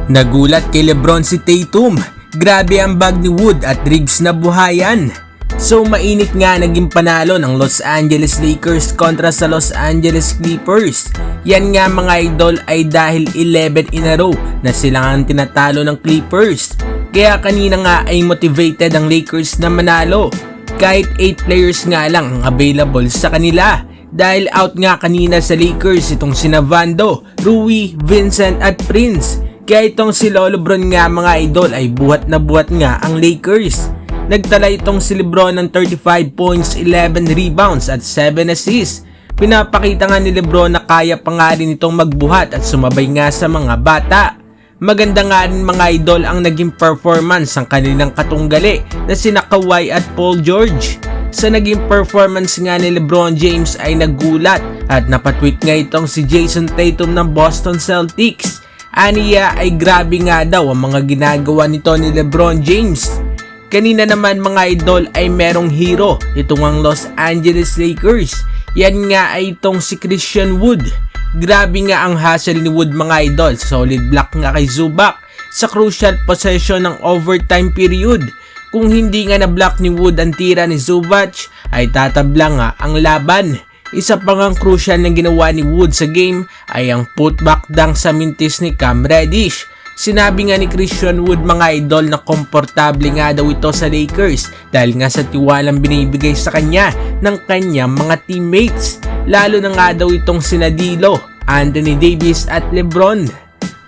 Nagulat kay Lebron si Tatum. Grabe ang bag ni Wood at Riggs na buhayan. So mainit nga naging panalo ng Los Angeles Lakers kontra sa Los Angeles Clippers. Yan nga mga idol ay dahil 11 in a row na sila ang tinatalo ng Clippers. Kaya kanina nga ay motivated ang Lakers na manalo. Kahit 8 players nga lang ang available sa kanila. Dahil out nga kanina sa Lakers itong sina Vando, Rui, Vincent at Prince. Kaya itong si Lebron nga mga idol ay buhat na buhat nga ang Lakers. Nagtala itong si Lebron ng 35 points, 11 rebounds at 7 assists. Pinapakita nga ni Lebron na kaya pa nga rin itong magbuhat at sumabay nga sa mga bata. Maganda nga rin mga idol ang naging performance ng kanilang katunggali na sina Kawhi at Paul George. Sa naging performance nga ni LeBron James ay nagulat at napatweet nga itong si Jason Tatum ng Boston Celtics. Aniya ay grabe nga daw ang mga ginagawa nito ni LeBron James. Kanina naman mga idol ay merong hero, itong ang Los Angeles Lakers. Yan nga ay itong si Christian Wood. Grabe nga ang hustle ni Wood mga idol, solid block nga kay Zubac sa crucial possession ng overtime period. Kung hindi nga na-block ni Wood ang tira ni Zubac ay tatabla nga ang laban. Isa pang ang crucial na ginawa ni Wood sa game ay ang putback dunk sa mintis ni Cam Reddish. Sinabi nga ni Christian Wood mga idol na komportable nga daw ito sa Lakers dahil nga sa tiwalang binibigay sa kanya ng kanyang mga teammates. Lalo na nga daw itong sina Dilo, Anthony Davis at LeBron.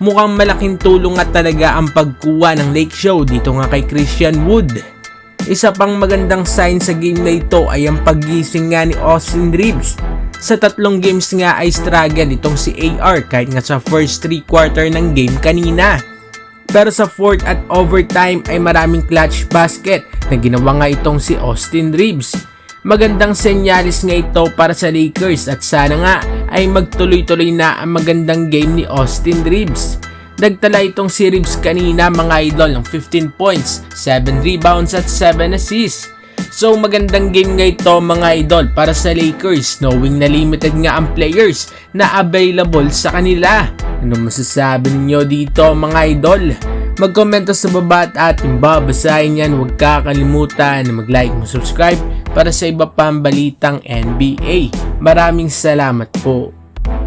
Mukhang malaking tulong nga talaga ang pagkuha ng Lake Show dito nga kay Christian Wood. Isa pang magandang sign sa game na ito ay ang paggising nga ni Austin Reeves. Sa 3 games nga ay struggle itong si AR kahit nga sa first 3 quarter ng game kanina. Pero sa 4th at overtime ay maraming clutch basket na ginawa nga itong si Austin Reeves. Magandang senyalis nga ito para sa Lakers at sana nga ay magtuloy-tuloy na ang magandang game ni Austin Reeves. Nagtala itong si Reeves kanina mga idol ng 15 points, 7 rebounds at 7 assists. So magandang game nga ito mga idol para sa Lakers knowing na limited nga ang players na available sa kanila. Ano masasabi ninyo dito mga idol? Mag-komento sa baba at ating babasahin yan. Huwag kakalimutan na mag-like, mag-subscribe para sa iba pang balitang NBA. Maraming salamat po.